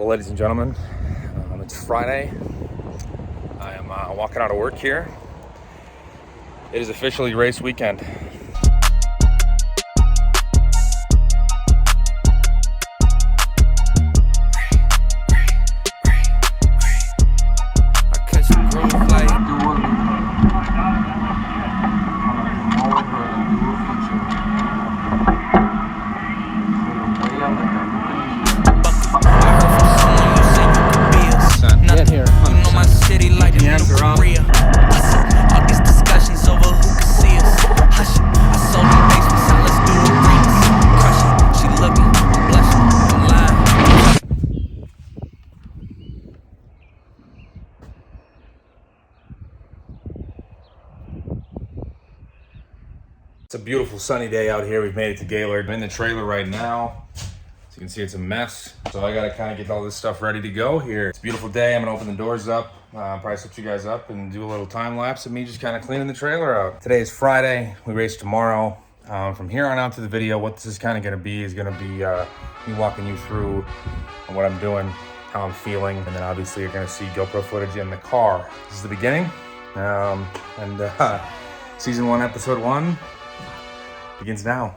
Well, ladies and gentlemen, it's Friday. I am walking out of work here. It is officially race weekend. It's a beautiful sunny day out here. We've made it to Gaylord. I'm in the trailer right now. As you can see, it's a mess. So I gotta kind of get all this stuff ready to go here. It's a beautiful day. I'm gonna open the doors up, probably switch you guys up and do a little time lapse of me just kind of cleaning the trailer out. Today is Friday. We race tomorrow. From here on out to the video, what this is kind of gonna be is gonna be me walking you through what I'm doing, how I'm feeling, and then obviously you're gonna see GoPro footage in the car. This is the beginning. Season 1, episode 1. Begins now.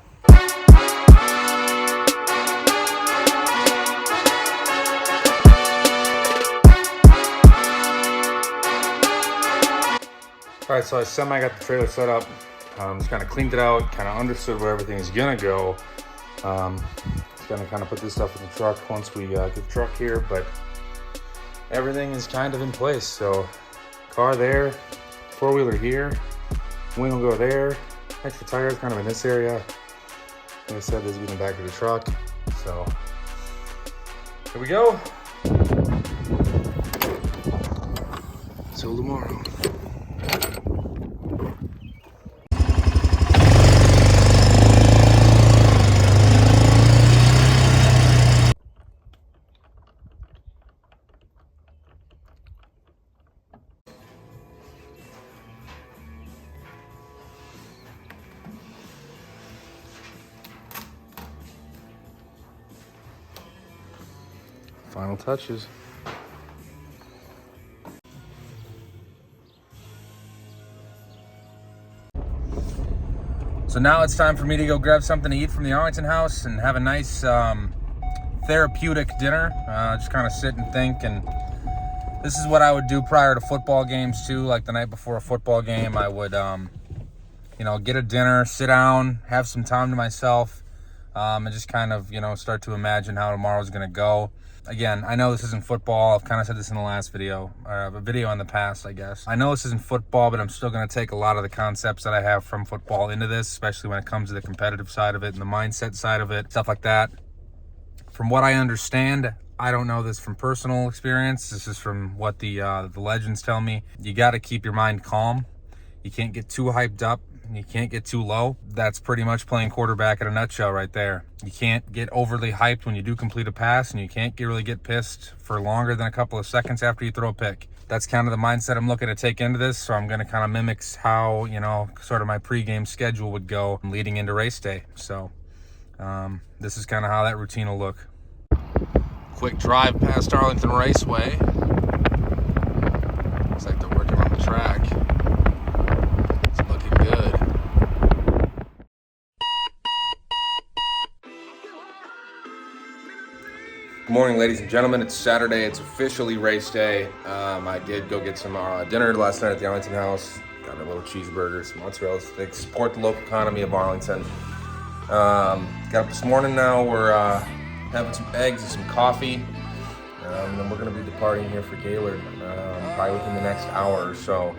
All right, so I got the trailer set up. Just kind of cleaned it out, kind of understood where everything is gonna go. Just gonna kind of put this stuff in the truck once we get the truck here, but everything is kind of in place. So car there, four-wheeler here, wing will go there. Extra tires kind of in this area. Like I said, this is getting back to the truck. So here we go. Till tomorrow. Final touches. So now it's time for me to go grab something to eat from the Arlington house and have a nice therapeutic dinner. Just kind of sit and think, and this is what I would do prior to football games too. Like the night before a football game, I would get a dinner, sit down, have some time to myself, and just kind of start to imagine how tomorrow's gonna go. Again, I know this isn't football. I've kind of said this in the last video, or a video in the past, I guess. I know this isn't football, but I'm still going to take a lot of the concepts that I have from football into this, especially when it comes to the competitive side of it and the mindset side of it, stuff like that. From what I understand, I don't know this from personal experience. This is from what the legends tell me. You got to keep your mind calm. You can't get too hyped up. You can't get too low. That's pretty much playing quarterback in a nutshell right there. You can't get overly hyped when you do complete a pass, and you can't really get pissed for longer than a couple of seconds after you throw a pick. That's kind of the mindset I'm looking to take into this, so I'm going to kind of mimic how, sort of my pregame schedule would go leading into race day. So this is kind of how that routine will look. Quick drive past Arlington Raceway. Looks like they're working on the track. Good morning, ladies and gentlemen. It's Saturday. It's officially race day. I did go get some dinner last night at the Arlington house. Got a little cheeseburger, some mozzarella sticks. Support the local economy of Arlington. Got up this morning now. We're having some eggs and some coffee. And then we're going to be departing here for Gaylord probably within the next hour or so.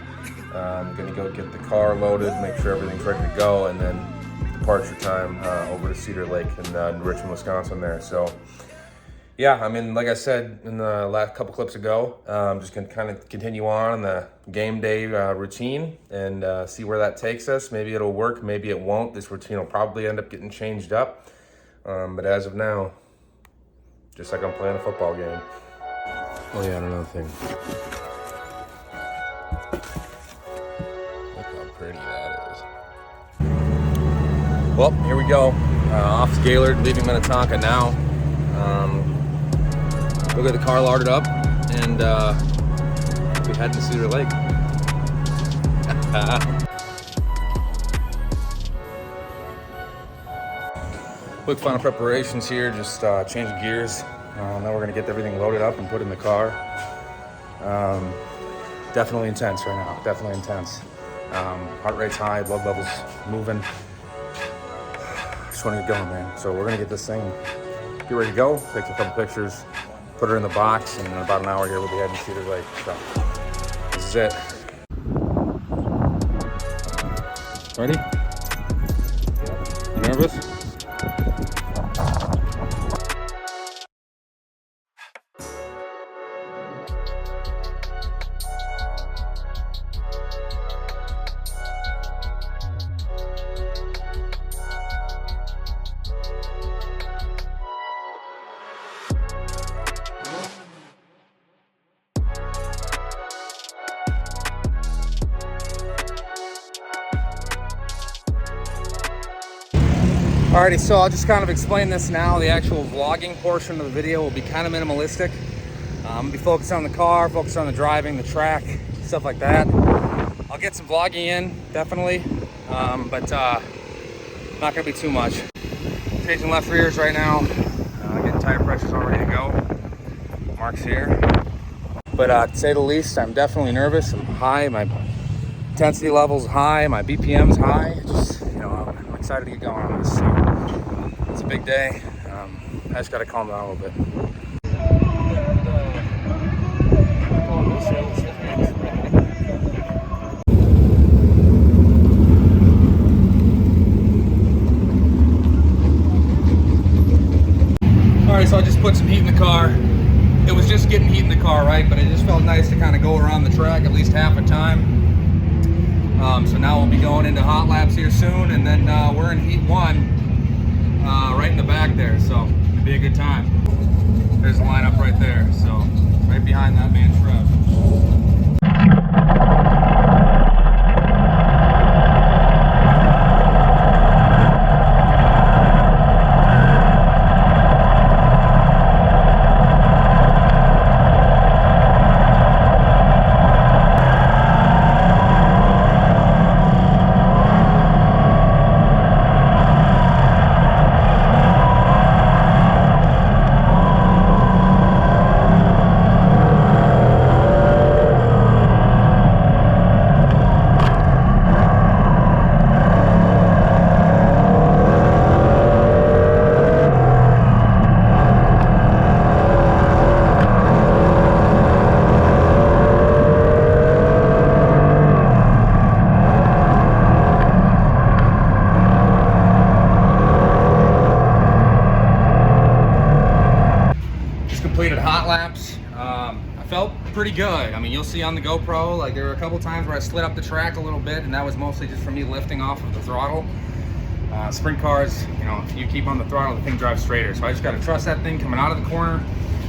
I'm going to go get the car loaded, make sure everything's ready to go, and then departure time over to Cedar Lake in Richmond, Wisconsin there. So yeah, I mean, like I said in the last couple clips ago, I'm just going to kind of continue on the game day routine and see where that takes us. Maybe it'll work, maybe it won't. This routine will probably end up getting changed up. But as of now, just like I'm playing a football game. Oh yeah, and another thing. Look how pretty that is. Well, here we go. Off to Gaylord, leaving Minnetonka now. We'll get the car larded up and we head to Cedar Lake. Quick final preparations here, just changing gears. Then we're gonna get everything loaded up and put in the car. Definitely intense right now, definitely intense. Heart rate's high, blood levels moving. Just wanna get going, man. So we're gonna get this thing, get ready to go, take a couple pictures, put her in the box, and in about an hour here we'll be heading to Cedar Lake. So this is it. Ready? You nervous? Alrighty, so I'll just kind of explain this now. The actual vlogging portion of the video will be kind of minimalistic. I'm gonna be focused on the car, focused on the driving, the track, stuff like that. I'll get some vlogging in, definitely, but not gonna be too much. Changing left rears right now, getting tire pressures all ready to go. Mark's here. But to say the least, I'm definitely nervous. I'm high, my intensity level's high, my BPM's high. Just, you know, I'm excited to get going on this. So it's a big day. I just gotta calm down a little bit. Alright, so I just put some heat in the car. It was just getting heat in the car, right? But it just felt nice to kind of go around the track at least half a time. So now we'll be going into hot laps here soon, and then we're in heat 1, right in the back there, so it'll be a good time. There's the lineup right there, so right behind that man's truck. Completed hot laps. I felt pretty good. I mean, you'll see on the GoPro, like there were a couple times where I slid up the track a little bit, and that was mostly just from me lifting off of the throttle. Sprint cars, you know, if you keep on the throttle, the thing drives straighter. So I just got to trust that thing coming out of the corner,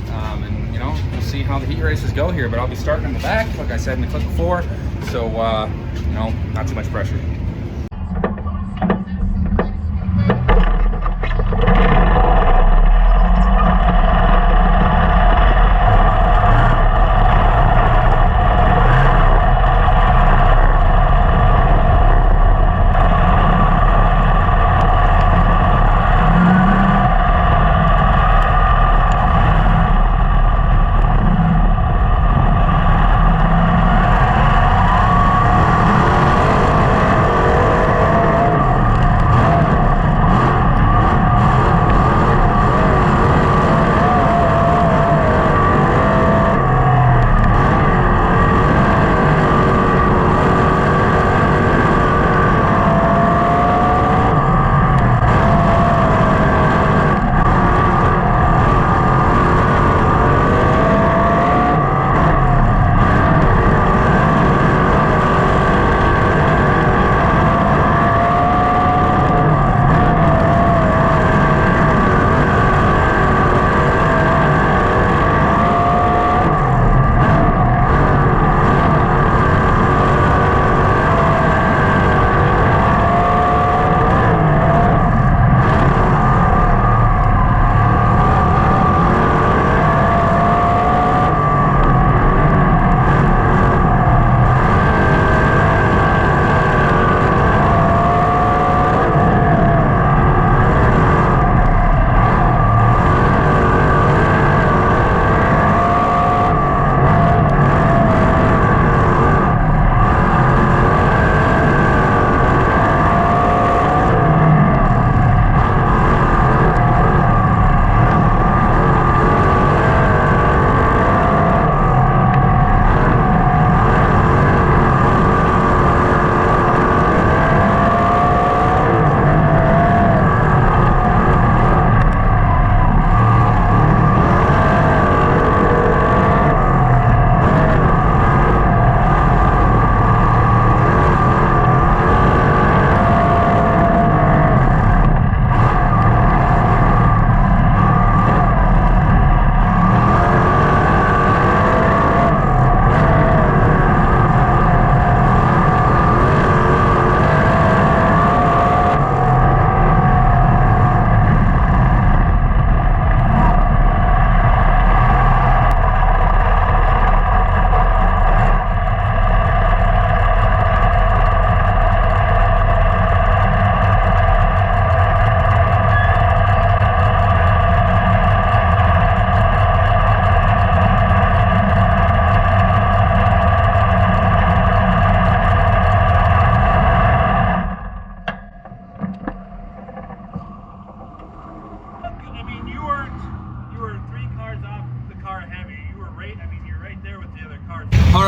and you know, we'll see how the heat races go here. But I'll be starting in the back, like I said in the clip before. So you know, not too much pressure.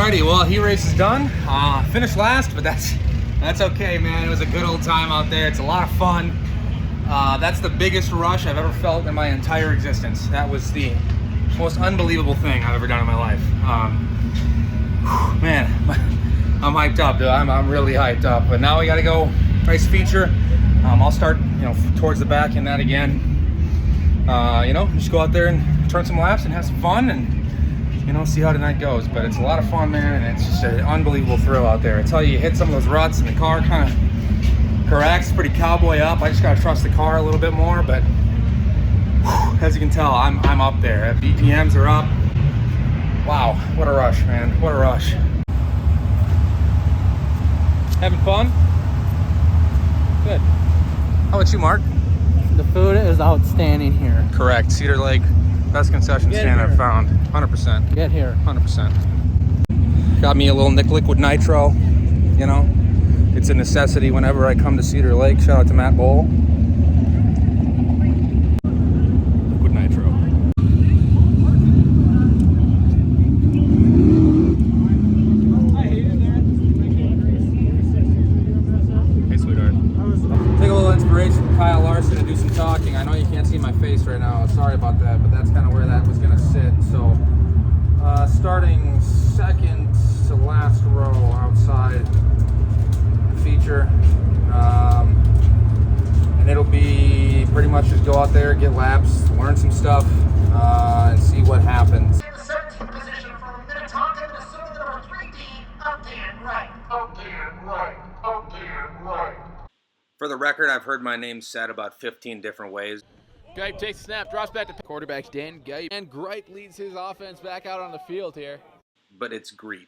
Alrighty, well, heat race is done. Finished last, but that's okay, man. It was a good old time out there. It's a lot of fun. That's the biggest rush I've ever felt in my entire existence. That was the most unbelievable thing I've ever done in my life. Man, I'm hyped up, dude. I'm really hyped up. But now we got to go race feature. I'll start, towards the back in that again. Just go out there and turn some laps and have some fun and, see how tonight goes. But it's a lot of fun, man, and it's just an unbelievable thrill out there. I tell you, you hit some of those ruts and the car kind of corrects, pretty cowboy up. I just got to trust the car a little bit more, but as you can tell, I'm up there. BPMs are up. Wow, what a rush, man. What a rush. Having fun? Good. How about you, Mark? The food is outstanding here. Correct. Cedar Lake, best concession stand I've found. 100%. Get here. 100%. Got me a little liquid nitro. It's a necessity whenever I come to Cedar Lake. Shout out to Matt Bowl. Liquid nitro. Hey, sweetheart. Take a little inspiration from Kyle Larson to do some talking. I know you can't see my face right now. Sorry about that, but that's kind of where that was going to sit. So, starting second to last row outside the feature, and it'll be pretty much just go out there, get laps, learn some stuff, and see what happens. In the 17th position from Minnetonka, Minnesota, number 3D, again right, again right, again right. For the record, I've heard my name said about 15 different ways. Gripe takes the snap, drops back to quarterback Dan Gripe, and Gripe leads his offense back out on the field here. But it's Greep.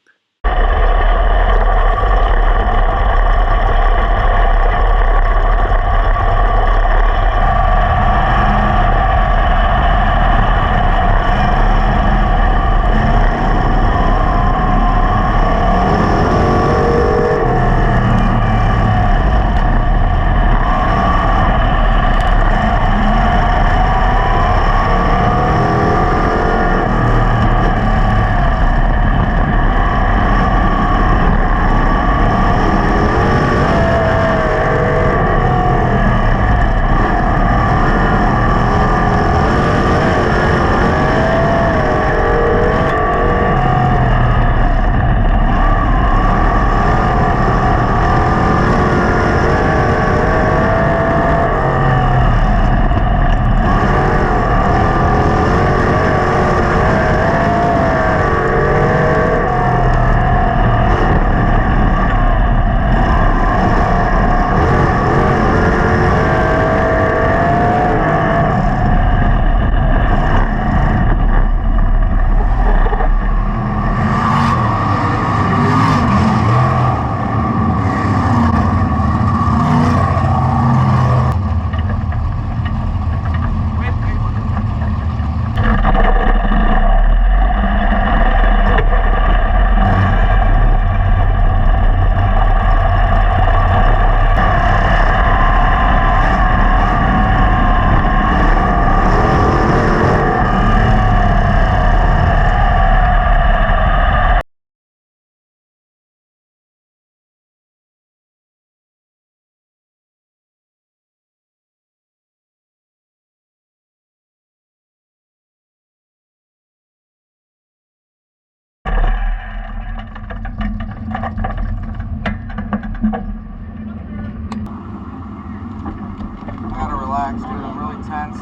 Relax, dude. I'm really tense.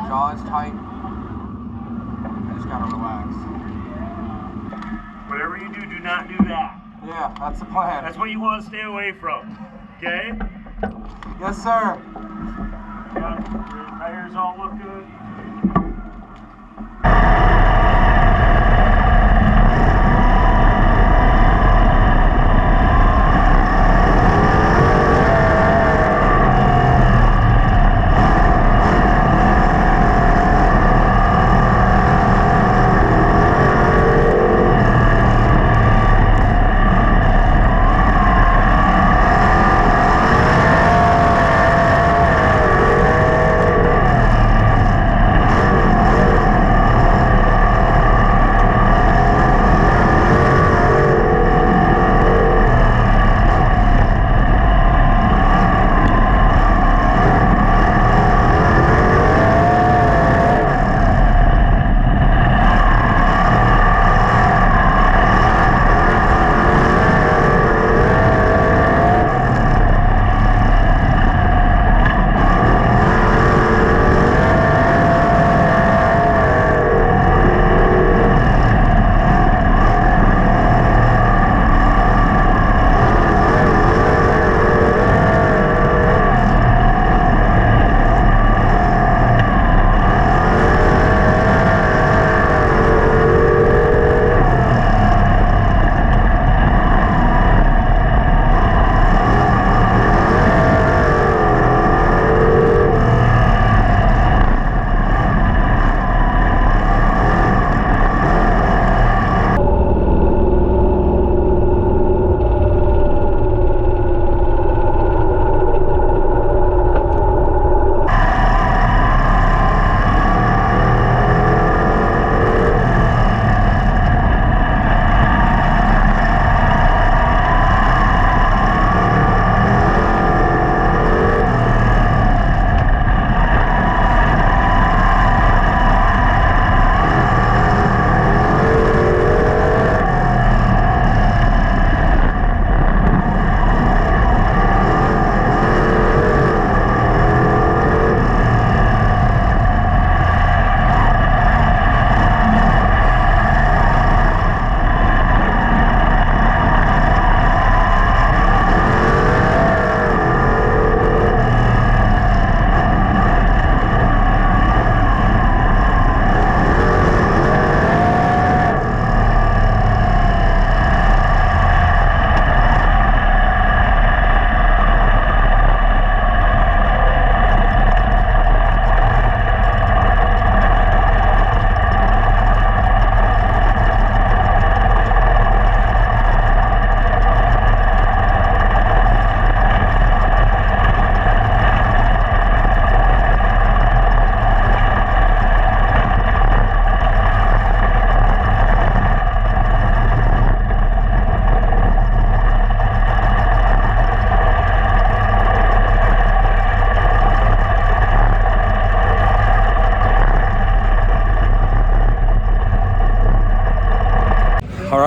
Jaw is tight. I just gotta relax. Whatever you do, do not do that. Yeah, that's the plan. That's what you want to stay away from. Okay? Yes, sir. Yeah, your tires all look good.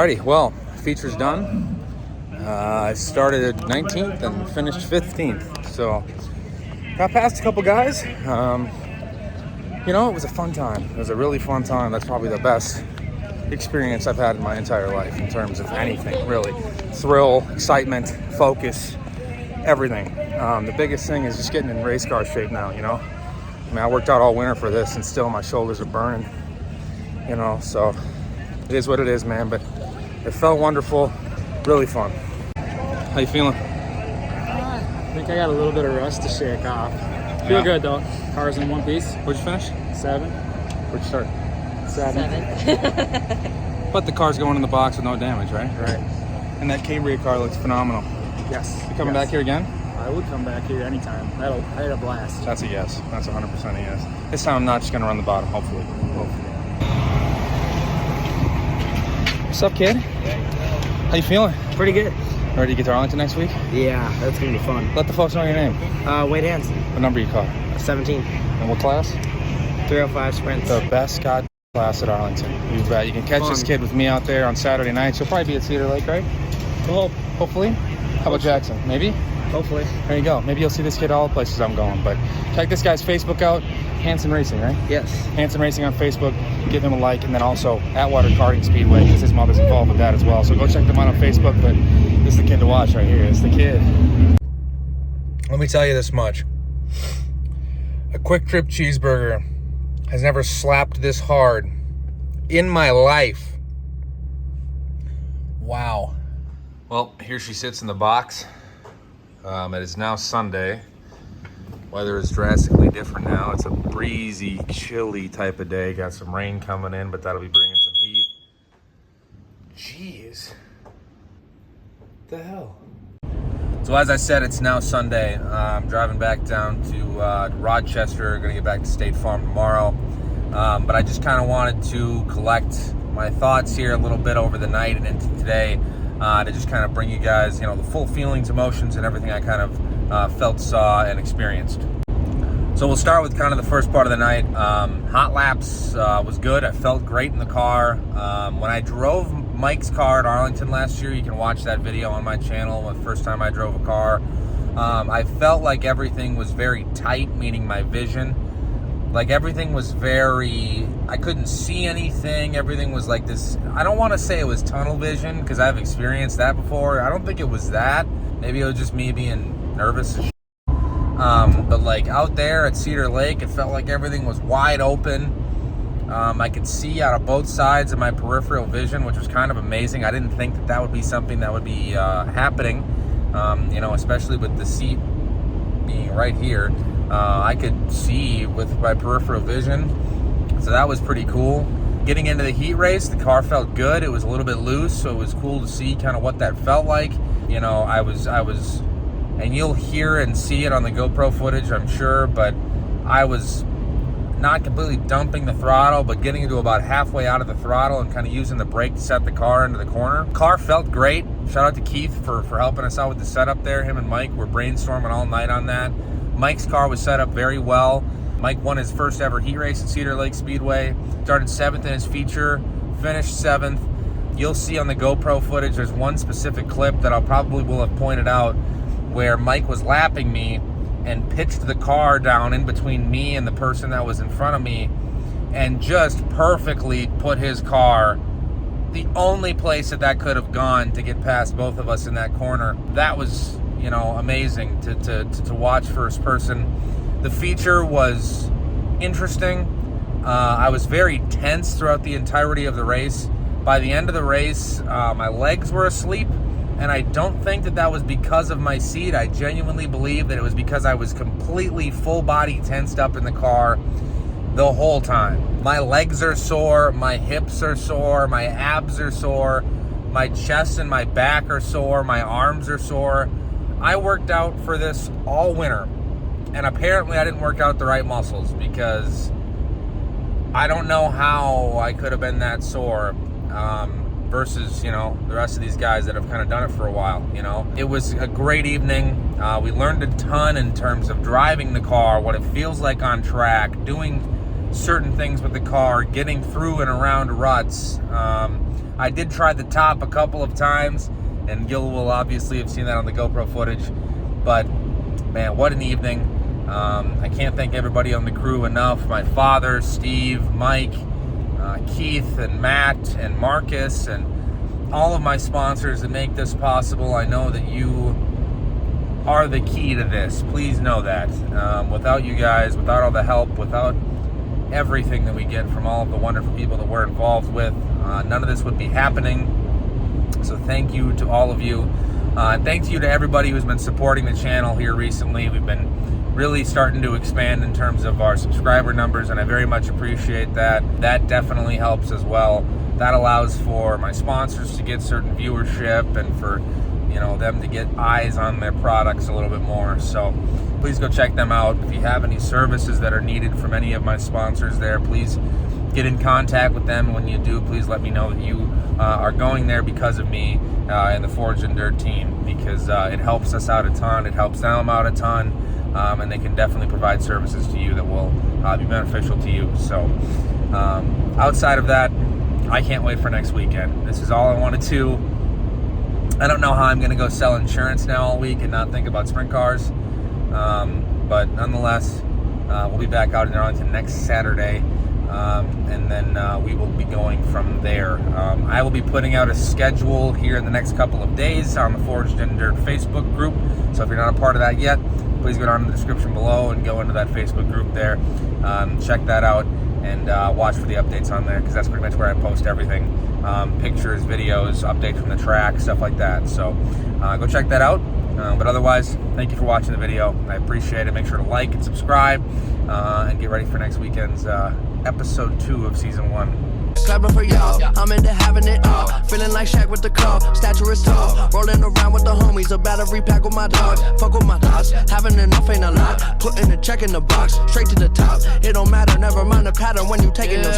Alrighty, well, feature's done. I started 19th and finished 15th, so got past a couple guys. You know, it was a fun time. It was a really fun time. That's probably the best experience I've had in my entire life in terms of anything, really. Thrill, excitement, focus, everything. The biggest thing is just getting in race car shape now, you know. I mean, I worked out all winter for this and still my shoulders are burning, you know, so it is what it is, man, but it felt wonderful, really fun. How you feeling? I think I got a little bit of rust to shake off. Feel good though. Car's in one piece. Where'd you finish? 7. Where'd you start? 7. But the car's going in the box with no damage, right? Right. And that Cambria car looks phenomenal. Yes. You coming back here again? I would come back here anytime. I had a blast. That's a yes. That's 100% a yes. This time I'm not just going to run the bottom, hopefully. What's up, kid? How you feeling? Pretty good. Ready to get to Arlington next week? Yeah, that's gonna be fun. Let the folks know your name. Wade Hansen. What number you car? 17. And what class? 305 sprints. The best god class at Arlington. You bet. You can catch this kid with me out there on Saturday nights. You'll probably be at Cedar Lake, right? Well, Hopefully. How about Jackson? Maybe? hopefully. There you go. Maybe you'll see this kid all the places I'm going. But check this guy's Facebook out. Hanson Racing, right? Yes. Hanson Racing on Facebook. Give him a like. And then also Atwater Karting Speedway, because his mother's involved with that as well. So go check them out on Facebook. But this is the kid to watch right here. It's the kid. Let me tell you this much. A Quick Trip cheeseburger has never slapped this hard in my life. Wow. Well, here she sits in the box. It is now Sunday. Weather is drastically different now. It's a breezy, chilly type of day. Got some rain coming in, but that'll be bringing some heat. Jeez. What the hell? So as I said, it's now Sunday. I'm driving back down to Rochester. Gonna get back to State Farm tomorrow. But I just kind of wanted to collect my thoughts here a little bit over the night and into today to just kind of bring you guys, you know, the full feelings, emotions, and everything I kind of felt, saw, and experienced. So we'll start with kind of the first part of the night. Hot laps was good. I felt great in the car. When I drove Mike's car at Arlington last year, you can watch that video on my channel, the first time I drove a car. I felt like everything was very tight, meaning my vision. Like everything was very, I couldn't see anything. Everything was like this, I don't want to say it was tunnel vision because I've experienced that before. I don't think it was that. Maybe it was just me being nervous as shit. But like out there at Cedar Lake, it felt like everything was wide open. I could see out of both sides of my peripheral vision, which was kind of amazing. I didn't think that that would be something that would be happening, you know, especially with the seat being right here. I could see with my peripheral vision, so that was pretty cool. Getting into the heat race, the car felt good. It was a little bit loose, so it was cool to see kind of what that felt like. You know, I was, and you'll hear and see it on the GoPro footage, I'm sure, but I was not completely dumping the throttle, but getting into about halfway out of the throttle and kind of using the brake to set the car into the corner. Car felt great. Shout out to Keith for helping us out with the setup there. Him and Mike were brainstorming all night on that. Mike's car was set up very well. Mike won his first ever heat race at Cedar Lake Speedway. Started 7th in his feature, finished 7th. You'll see on the GoPro footage, there's one specific clip that I'll probably will have pointed out where Mike was lapping me and pitched the car down in between me and the person that was in front of me and just perfectly put his car the only place that could have gone to get past both of us in that corner. That was, you know, amazing to watch first person. The feature was interesting. I was very tense throughout the entirety of the race. By the end of the race, my legs were asleep, and I don't think that was because of my seat. I genuinely believe that it was because I was completely full body tensed up in the car the whole time. My legs are sore, my hips are sore, my abs are sore, my chest and my back are sore, my arms are sore. I worked out for this all winter, and apparently I didn't work out the right muscles because I don't know how I could have been that sore versus, you know, the rest of these guys that have kind of done it for a while, you know. It was a great evening. We learned a ton in terms of driving the car, what it feels like on track, doing certain things with the car, getting through and around ruts. I did try the top a couple of times, and Gil will obviously have seen that on the GoPro footage. But man, what an evening. I can't thank everybody on the crew enough. My father, Steve, Mike, Keith, and Matt, and Marcus, and all of my sponsors that make this possible. I know that you are the key to this. Please know that. Without you guys, without all the help, without everything that we get from all of the wonderful people that we're involved with, none of this would be happening. So thank you to all of you. Thank you to everybody who's been supporting the channel here recently. We've been really starting to expand in terms of our subscriber numbers, and I very much appreciate that. That definitely helps as well. That allows for my sponsors to get certain viewership and for them to get eyes on their products a little bit more. So please go check them out. If you have any services that are needed from any of my sponsors there, please get in contact with them. When you do, please let me know that you are going there because of me and the Forged in Dirt team, because it helps us out a ton, it helps them out a ton, and they can definitely provide services to you that will be beneficial to you. So outside of that, I can't wait for next weekend. This is all I wanted to. I don't know how I'm going to go sell insurance now all week and not think about sprint cars. But nonetheless, we'll be back out in Arlington next Saturday. And then we will be going from there. I will be putting out a schedule here in the next couple of days on the Forged in Dirt Facebook group. So if you're not a part of that yet, please go down in the description below and go into that Facebook group there. Check that out and watch for the updates on there, because that's pretty much where I post everything. Pictures, videos, updates from the track, stuff like that. So go check that out. But otherwise, thank you for watching the video. I appreciate it. Make sure to like and subscribe and get ready for next weekend's episode 2 of season 1. Clapping for y'all, I'm into having it all. Feeling like Shaq with the call, stature is tall. Rolling around with the homies, a battery pack with my dogs. Fuck with my thoughts, having enough ain't a lot. Putting a check in the box, straight to the top. It don't matter, never mind the pattern when you taking them